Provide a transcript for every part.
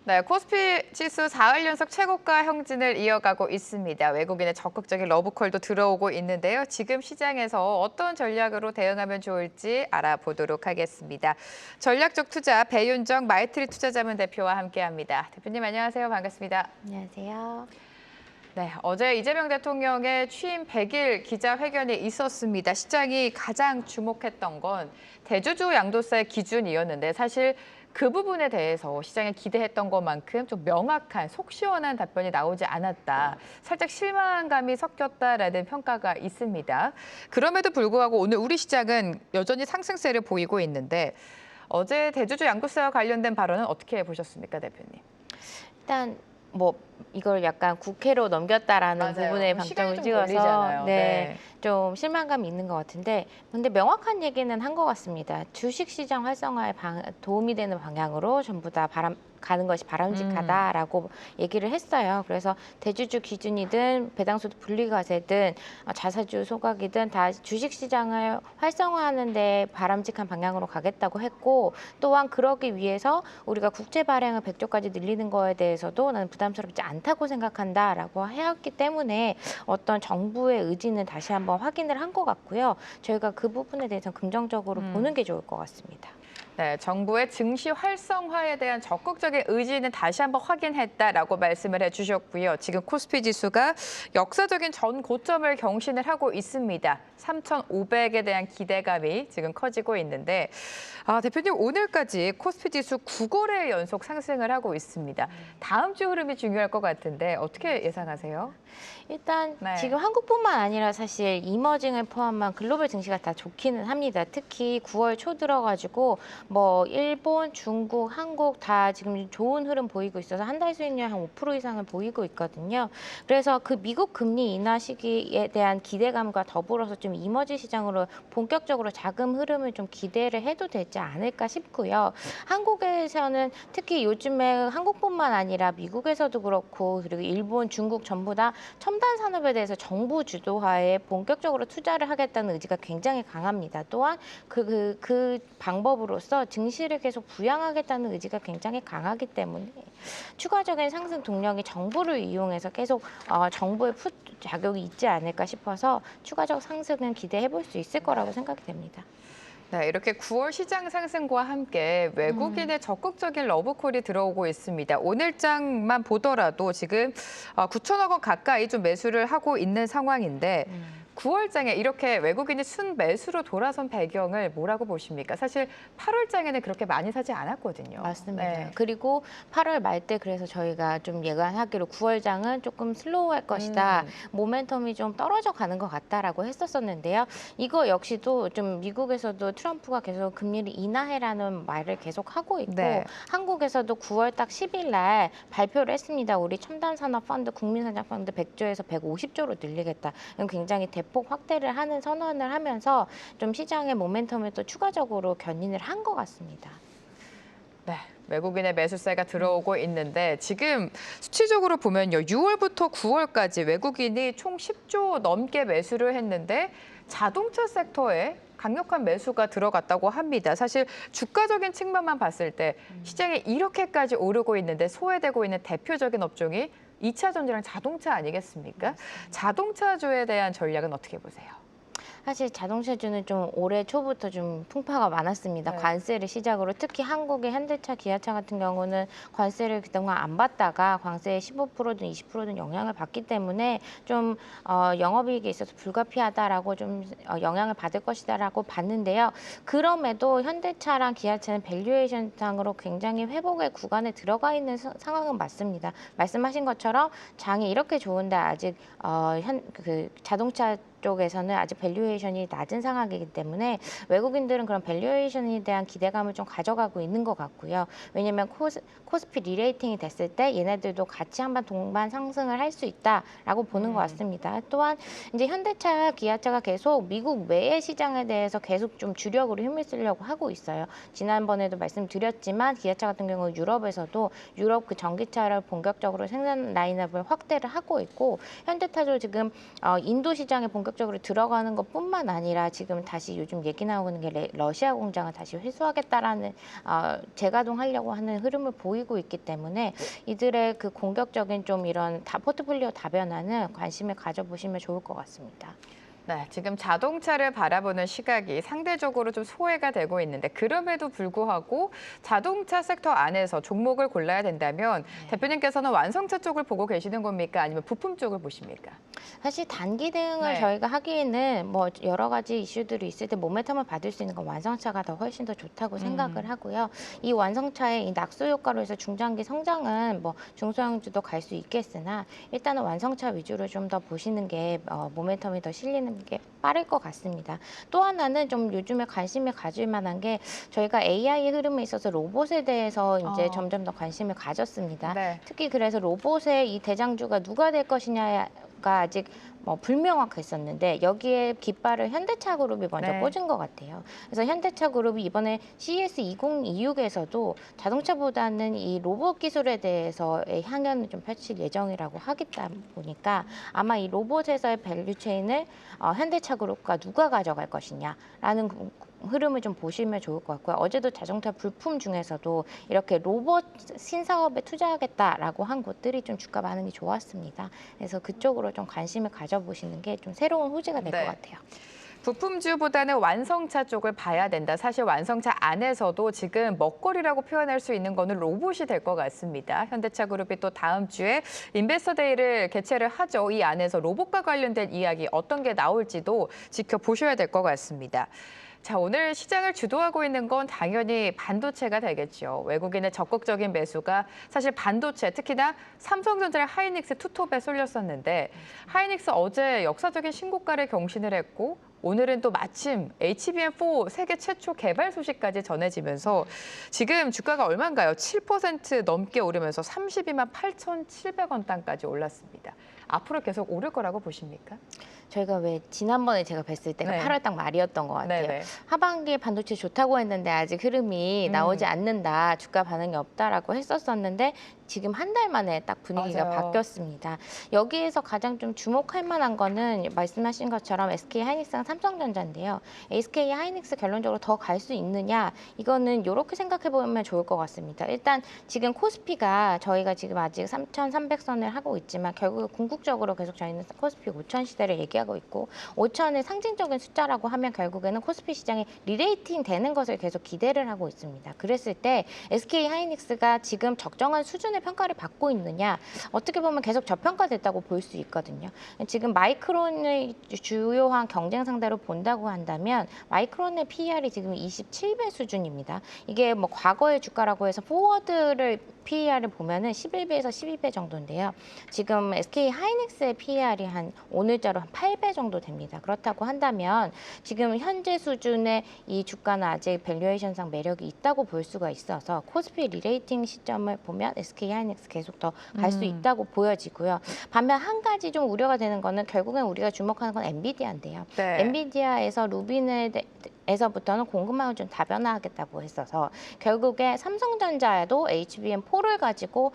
네, 코스피 지수 4일 연속 최고가 형진을 이어가고 있습니다. 외국인의 적극적인 러브콜도 들어오고 있는데요. 지금 시장에서 어떤 전략으로 대응하면 좋을지 알아보도록 하겠습니다. 전략적 투자 배윤정 마이트리 투자자문 대표와 함께합니다. 대표님 안녕하세요. 반갑습니다. 안녕하세요. 네, 어제 이재명 대통령의 취임 100일 기자회견이 있었습니다. 시장이 가장 주목했던 건 대주주 양도세 기준이었는데 사실 그 부분에 대해서 시장에 기대했던 것만큼 좀 명확한 속 시원한 답변이 나오지 않았다. 살짝 실망감이 섞였다라는 평가가 있습니다. 그럼에도 불구하고 오늘 우리 시장은 여전히 상승세를 보이고 있는데 어제 대주주 양도세와 관련된 발언은 어떻게 보셨습니까, 대표님? 일단 뭐 이걸 약간 국회로 넘겼다라는 맞아요. 부분에 시간이 방점을 좀 찍어서 걸리잖아요. 네. 좀 실망감이 있는 것 같은데 근데 명확한 얘기는 한 것 같습니다. 주식시장 활성화에 도움이 되는 방향으로 전부 다 가는 것이 바람직하다라고 얘기를 했어요. 그래서 대주주 기준이든 배당소득 분리과세든 자사주 소각이든 다 주식시장을 활성화하는 데 바람직한 방향으로 가겠다고 했고 또한 그러기 위해서 우리가 국채 발행을 100조까지 늘리는 거에 대해서도 나는 부담스럽지 않다고 생각한다라고 해왔기 때문에 어떤 정부의 의지는 다시 한번 확인을 한 것 같고요. 저희가 그 부분에 대해서 긍정적으로 보는 게 좋을 것 같습니다. 네, 정부의 증시 활성화에 대한 적극적인 의지는 다시 한번 확인했다라고 말씀을 해주셨고요. 지금 코스피 지수가 역사적인 전 고점을 경신을 하고 있습니다. 3,500에 대한 기대감이 지금 커지고 있는데 대표님 오늘까지 코스피 지수 9거래 연속 상승을 하고 있습니다. 다음 주 흐름이 중요할 것 같은데 어떻게 예상하세요? 일단 네. 지금 한국뿐만 아니라 사실 이머징을 포함한 글로벌 증시가 다 좋기는 합니다. 특히 9월 초 들어가지고 뭐 일본, 중국, 한국 다 지금 좋은 흐름 보이고 있어서 한 달 수익률 한 5% 이상을 보이고 있거든요. 그래서 그 미국 금리 인하 시기에 대한 기대감과 더불어서 좀 이머지 시장으로 본격적으로 자금 흐름을 좀 기대를 해도 되지 않을까 싶고요. 한국에서는 특히 요즘에 한국뿐만 아니라 미국에서도 그렇고 그리고 일본, 중국 전부 다 첨단 산업에 대해서 정부 주도하에 본격적으로 투자를 하겠다는 의지가 굉장히 강합니다. 또한 그 방법으로서 증시를 계속 부양하겠다는 의지가 굉장히 강하기 때문에 추가적인 상승 동력이 정부를 이용해서 계속 정부의 풋 작용이 있지 않을까 싶어서 추가적 상승은 기대해 볼 수 있을 거라고 생각이 됩니다. 네, 이렇게 9월 시장 상승과 함께 외국인의 적극적인 러브콜이 들어오고 있습니다. 오늘장만 보더라도 지금 9천억 원 가까이 좀 매수를 하고 있는 상황인데 9월장에 이렇게 외국인이 순매수로 돌아선 배경을 뭐라고 보십니까? 사실 8월장에는 그렇게 많이 사지 않았거든요. 맞습니다. 네. 그리고 8월 말 때 그래서 저희가 좀 예관하기로 9월장은 조금 슬로우할 것이다. 모멘텀이 좀 떨어져 가는 것 같다라고 했었었는데요. 이거 역시도 좀 미국에서도 트럼프가 계속 금리를 인하해라는 말을 계속 하고 있고 네. 한국에서도 9월 딱 10일 날 발표를 했습니다. 우리 첨단산업펀드, 국민성장펀드 100조에서 150조로 늘리겠다. 이건 굉장히 대폭 확대를 하는 선언을 하면서 좀 시장의 모멘텀을 또 추가적으로 견인을 한 것 같습니다. 네, 외국인의 매수세가 들어오고 있는데 지금 수치적으로 보면요. 6월부터 9월까지 외국인이 총 10조 넘게 매수를 했는데 자동차 섹터에 강력한 매수가 들어갔다고 합니다. 사실 주가적인 측면만 봤을 때 시장이 이렇게까지 오르고 있는데 소외되고 있는 대표적인 업종이 2차 전지랑 자동차 아니겠습니까? 자동차주에 대한 전략은 어떻게 보세요? 사실 자동차주는 좀 올해 초부터 좀 풍파가 많았습니다. 네. 관세를 시작으로 특히 한국의 현대차, 기아차 같은 경우는 관세를 그동안 안 받다가 관세의 15%든 20%든 영향을 받기 때문에 좀 영업이익에 있어서 불가피하다라고 좀 영향을 받을 것이다라고 봤는데요. 그럼에도 현대차랑 기아차는 밸류에이션상으로 굉장히 회복의 구간에 들어가 있는 상황은 맞습니다. 말씀하신 것처럼 장이 이렇게 좋은데 아직 자동차 쪽에서는 아직 밸류에이션이 낮은 상황이기 때문에 외국인들은 그런 밸류에이션에 대한 기대감을 좀 가져가고 있는 것 같고요. 왜냐하면 코스피 리레이팅이 됐을 때 얘네들도 같이 한번 동반 상승을 할 수 있다라고 보는 것 같습니다. 또한 이제 현대차, 기아차가 계속 미국 외의 시장에 대해서 계속 좀 주력으로 힘을 쓰려고 하고 있어요. 지난번에도 말씀드렸지만 기아차 같은 경우 유럽에서도 유럽 그 전기차를 본격적으로 생산 라인업을 확대를 하고 있고 현대차도 지금 인도 시장에 본격적으로 본격적으로 들어가는 것뿐만 아니라 지금 다시 요즘 얘기 나오는 게 러시아 공장을 다시 회수하겠다라는 재가동하려고 하는 흐름을 보이고 있기 때문에 이들의 그 공격적인 좀 이런 포트폴리오 다변화는 관심을 가져보시면 좋을 것 같습니다. 네, 지금 자동차를 바라보는 시각이 상대적으로 좀 소외가 되고 있는데 그럼에도 불구하고 자동차 섹터 안에서 종목을 골라야 된다면 대표님께서는 완성차 쪽을 보고 계시는 겁니까? 아니면 부품 쪽을 보십니까? 사실 단기 대응을 네. 저희가 하기에는 뭐 여러 가지 이슈들이 있을 때 모멘텀을 받을 수 있는 건 완성차가 더 훨씬 더 좋다고 생각을 하고요. 이 완성차의 이 낙수 효과로 해서 중장기 성장은 뭐 중소형주도 갈 수 있겠으나 일단은 완성차 위주로 좀 더 보시는 게 모멘텀이 더 실리는 게 빠를 것 같습니다. 또 하나는 좀 요즘에 관심을 가질 만한 게 저희가 AI 흐름에 있어서 로봇에 대해서 이제 점점 더 관심을 가졌습니다. 네. 특히 그래서 로봇의 이 대장주가 누가 될 것이냐가 아직 불명확했었는데 여기에 깃발을 현대차 그룹이 먼저 네. 꽂은 것 같아요. 그래서 현대차 그룹이 이번에 CES 2026에서도 자동차보다는 이 로봇 기술에 대해서의 향연을 좀 펼칠 예정이라고 하겠다 보니까 아마 이 로봇에서의 밸류체인을 현대차 그룹과 누가 가져갈 것이냐라는 흐름을 좀 보시면 좋을 것 같고요. 어제도 자동차 부품 중에서도 이렇게 로봇 신사업에 투자하겠다라고 한 곳들이 좀 주가 반응이 좋았습니다. 그래서 그쪽으로 좀 관심을 가져보시는 게 좀 새로운 호재가 될 것 네. 같아요. 부품주보다는 완성차 쪽을 봐야 된다. 사실 완성차 안에서도 지금 먹거리라고 표현할 수 있는 거는 로봇이 될 것 같습니다. 현대차 그룹이 또 다음 주에 인베스터 데이를 개최를 하죠. 이 안에서 로봇과 관련된 이야기 어떤 게 나올지도 지켜보셔야 될 것 같습니다. 자, 오늘 시장을 주도하고 있는 건 당연히 반도체가 되겠죠. 외국인의 적극적인 매수가 사실 반도체, 특히나 삼성전자의 하이닉스 투톱에 쏠렸었는데 하이닉스 어제 역사적인 신고가를 경신을 했고 오늘은 또 마침 HBM4 세계 최초 개발 소식까지 전해지면서 지금 주가가 얼마인가요? 7% 넘게 오르면서 32만 8,700원 단까지 올랐습니다. 앞으로 계속 오를 거라고 보십니까? 저희가 왜 지난번에 제가 뵀을 때가 네. 8월 딱 말이었던 것 같아요. 네네. 하반기에 반도체 좋다고 했는데 아직 흐름이 나오지 않는다, 주가 반응이 없다라고 했었었는데 지금 한 달 만에 딱 분위기가 맞아요. 바뀌었습니다. 여기에서 가장 좀 주목할 만한 거는 말씀하신 것처럼 SK 하이닉스랑 삼성전자인데요. SK 하이닉스 결론적으로 더 갈 수 있느냐 이거는 이렇게 생각해 보면 좋을 것 같습니다. 일단 지금 코스피가 저희가 지금 아직 3,300선을 하고 있지만 결국 궁극적으로 계속 저희는 코스피 5,000 시대를 얘기하고 있고 5,000의 상징적인 숫자라고 하면 결국에는 코스피 시장이 리레이팅 되는 것을 계속 기대를 하고 있습니다. 그랬을 때 SK 하이닉스가 지금 적정한 수준의 평가를 받고 있느냐 어떻게 보면 계속 저평가됐다고 볼 수 있거든요. 지금 마이크론의 주요한 경쟁 상대로 본다고 한다면 마이크론의 PER이 지금 27배 수준입니다. 이게 뭐 과거의 주가라고 해서 포워드를 PER을 보면은 11배에서 12배 정도인데요. 지금 SK 하이닉스의 PER이 한 오늘자로 한 8배 정도 됩니다. 그렇다고 한다면 지금 현재 수준의 이 주가는 아직 밸류에이션상 매력이 있다고 볼 수가 있어서 코스피 리레이팅 시점을 보면 SK 하이닉스 계속 더 갈 수 있다고 보여지고요. 반면 한 가지 좀 우려가 되는 거는 결국엔 우리가 주목하는 건 엔비디아인데요. 네. 엔비디아에서 에서부터는 공급망을 좀 다변화하겠다고 했어서 결국에 삼성전자에도 HBM4를 가지고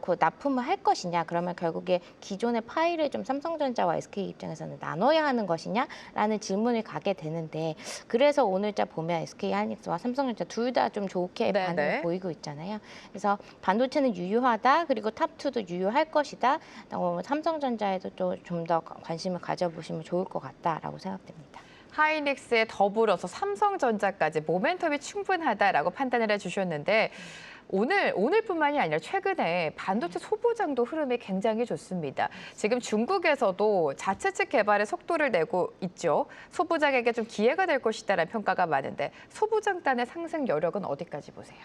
그 납품을 할 것이냐 그러면 결국에 기존의 파일을 좀 삼성전자와 SK 입장에서는 나눠야 하는 것이냐라는 질문을 가게 되는데 그래서 오늘자 보면 SK 하이닉스와 삼성전자 둘 다 좀 좋게 네네. 반응을 보이고 있잖아요. 그래서 반도체는 유효하다 그리고 탑2도 유효할 것이다. 삼성전자에도 좀 더 관심을 가져보시면 좋을 것 같다라고 생각됩니다. 하이닉스에 더불어서 삼성전자까지 모멘텀이 충분하다라고 판단을 해주셨는데 오늘뿐만이 아니라 최근에 반도체 소부장도 흐름이 굉장히 좋습니다. 지금 중국에서도 자체 측 개발에 속도를 내고 있죠. 소부장에게 좀 기회가 될 것이다라는 평가가 많은데 소부장단의 상승 여력은 어디까지 보세요?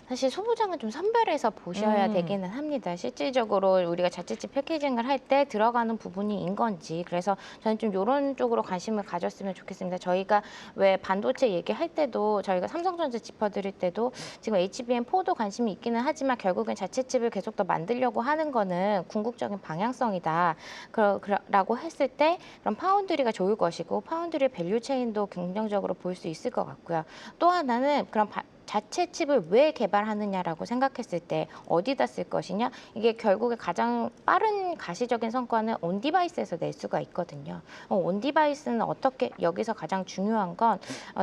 사실 소부장은 좀 선별해서 보셔야 되기는 합니다. 실질적으로 우리가 자체치 패키징을 할 때 들어가는 부분인 건지 그래서 저는 좀 이런 쪽으로 관심을 가졌으면 좋겠습니다. 저희가 왜 반도체 얘기할 때도 저희가 삼성전자 짚어드릴 때도 지금 HBM4도 관심이 있기는 하지만 결국엔 자체칩을 계속 더 만들려고 하는 거는 궁극적인 방향성이다. 라고 했을 때 그럼 파운드리가 좋을 것이고 파운드리의 밸류 체인도 긍정적으로 볼 수 있을 것 같고요. 또 하나는 그런 자체 칩을 왜 개발하느냐라고 생각했을 때 어디다 쓸 것이냐? 이게 결국에 가장 빠른 가시적인 성과는 온 디바이스에서 낼 수가 있거든요. 온 디바이스는 어떻게 여기서 가장 중요한 건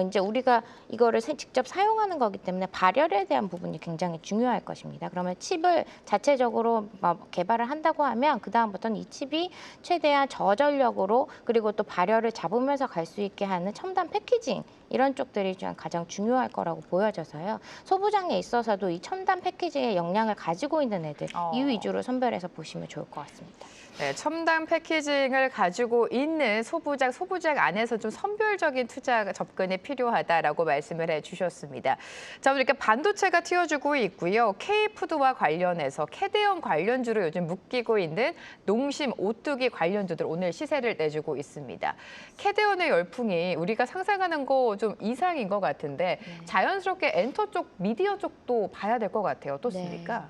이제 우리가 이거를 직접 사용하는 거기 때문에 발열에 대한 부분이 굉장히 중요할 것입니다. 그러면 칩을 자체적으로 개발을 한다고 하면 그 다음부터는 이 칩이 최대한 저전력으로 그리고 또 발열을 잡으면서 갈 수 있게 하는 첨단 패키징 이런 쪽들이 가장 중요할 거라고 보여져서요. 소부장에 있어서도 이 첨단 패키징의 역량을 가지고 있는 애들 이 위주로 선별해서 보시면 좋을 것 같습니다. 네, 첨단 패키징을 가지고 있는 소부장 안에서 좀 선별적인 투자 접근이 필요하다라고 말씀을 해주셨습니다. 자, 오늘 이렇게 반도체가 튀어주고 있고요. K푸드와 관련해서 캐대언 관련주로 요즘 묶이고 있는 농심, 오뚜기 관련주들 오늘 시세를 내주고 있습니다. 캐대언의 열풍이 우리가 상상하는 거 좀 이상인 것 같은데 자연스럽게 엔터 쪽, 미디어 쪽도 봐야 될 것 같아요. 어떻습니까?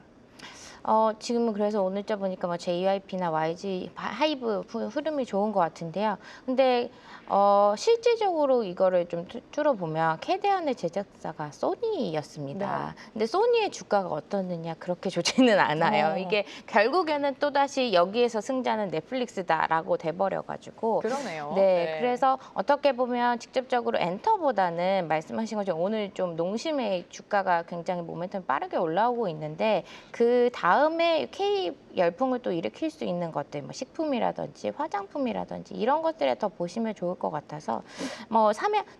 지금은 그래서 오늘자 보니까 JYP나 YG 하이브 흐름이 좋은 것 같은데요. 근데 실질적으로 이거를 좀 뚫어보면 캐대언의 제작사가 소니였습니다. 네. 근데 소니의 주가가 어떻느냐 그렇게 좋지는 않아요. 이게 결국에는 또다시 여기에서 승자는 넷플릭스다라고 돼버려가지고. 그러네요. 네, 그래서 어떻게 보면 직접적으로 엔터보다는 말씀하신 것처럼 오늘 좀 농심의 주가가 굉장히 모멘텀이 빠르게 올라오고 있는데 그 다음에 K 열풍을 또 일으킬 수 있는 것들, 식품이라든지 화장품이라든지 이런 것들에 더 보시면 좋을 것 같아서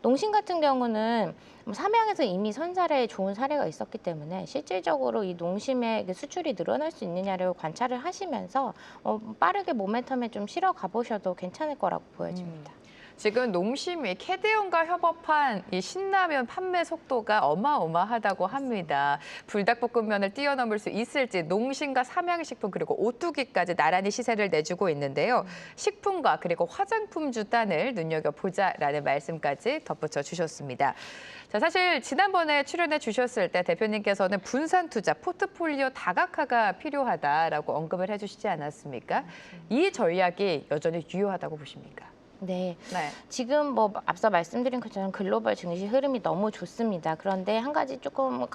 농심 같은 경우는 삼양에서 이미 선사례 좋은 사례가 있었기 때문에 실질적으로 이 농심의 수출이 늘어날 수 있느냐를 관찰을 하시면서 빠르게 모멘텀에 좀 실어 가보셔도 괜찮을 거라고 보여집니다. 지금 농심이 캐대언과 협업한 이 신라면 판매 속도가 어마어마하다고 합니다. 불닭볶음면을 뛰어넘을 수 있을지 농심과 삼양식품 그리고 오뚜기까지 나란히 시세를 내주고 있는데요. 식품과 그리고 화장품 주단을 눈여겨보자라는 말씀까지 덧붙여 주셨습니다. 자, 사실 지난번에 출연해 주셨을 때 대표님께서는 분산 투자, 포트폴리오 다각화가 필요하다라고 언급을 해주시지 않았습니까? 이 전략이 여전히 유효하다고 보십니까? 네. 지금 앞서 말씀드린 것처럼 글로벌 증시 흐름이 너무 좋습니다. 그런데 한 가지 조금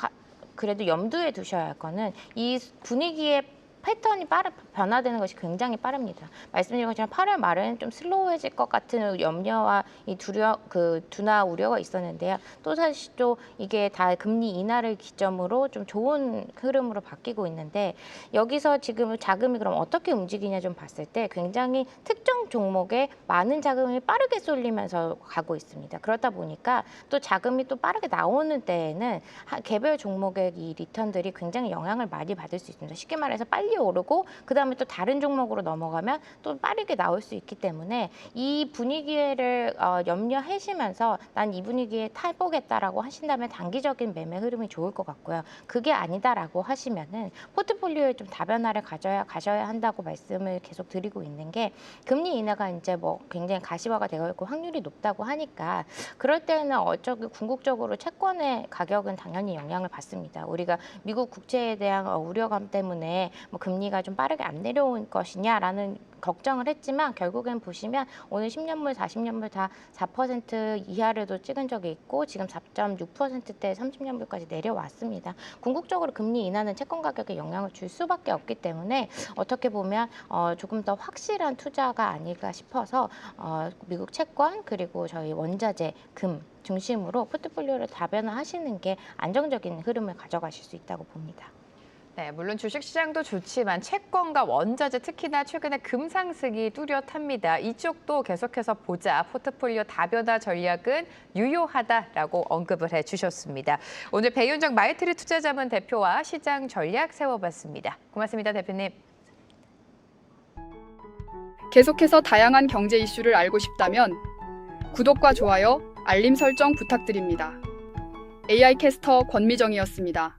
그래도 염두에 두셔야 할 거는 이 분위기의 패턴이 변화되는 것이 굉장히 빠릅니다. 말씀드린 것처럼 8월 말은 좀 슬로우해질 것 같은 염려와 이 둔화 우려가 있었는데요. 또 사실 또 이게 다 금리 인하를 기점으로 좀 좋은 흐름으로 바뀌고 있는데 여기서 지금 자금이 그럼 어떻게 움직이냐 좀 봤을 때 굉장히 특정 종목에 많은 자금이 빠르게 쏠리면서 가고 있습니다. 그러다 보니까 또 자금이 또 빠르게 나오는 때에는 개별 종목의 이 리턴들이 굉장히 영향을 많이 받을 수 있습니다. 쉽게 말해서 빨리 오르고 그다음에 또 다른 종목으로 넘어가면 또 빠르게 나올 수 있기 때문에 이 분위기를 염려하시면서 난 이 분위기에 탈보겠다라고 하신다면 단기적인 매매 흐름이 좋을 것 같고요. 그게 아니다라고 하시면은 포트폴리오에 좀 다변화를 가져야 한다고 말씀을 계속 드리고 있는 게 금리 인하가 이제 굉장히 가시화가 되고 있고 확률이 높다고 하니까 그럴 때는 궁극적으로 채권의 가격은 당연히 영향을 받습니다. 우리가 미국 국채에 대한 우려감 때문에 금리가 좀 빠르게 안 내려올 것이냐라는 걱정을 했지만 결국엔 보시면 오늘 10년물, 40년물 다 4% 이하로도 찍은 적이 있고 지금 4.6%대 30년물까지 내려왔습니다. 궁극적으로 금리 인하는 채권 가격에 영향을 줄 수밖에 없기 때문에 어떻게 보면 조금 더 확실한 투자가 아닐까 싶어서 미국 채권 그리고 저희 원자재, 금 중심으로 포트폴리오를 다변화하시는 게 안정적인 흐름을 가져가실 수 있다고 봅니다. 네, 물론 주식시장도 좋지만 채권과 원자재 특히나 최근에 금 상승이 뚜렷합니다. 이쪽도 계속해서 보자. 포트폴리오 다변화 전략은 유효하다라고 언급을 해주셨습니다. 오늘 배윤정 마이트리 투자자문 대표와 시장 전략 세워봤습니다. 고맙습니다, 대표님. 계속해서 다양한 경제 이슈를 알고 싶다면 구독과 좋아요, 알림 설정 부탁드립니다. AI 캐스터 권미정이었습니다.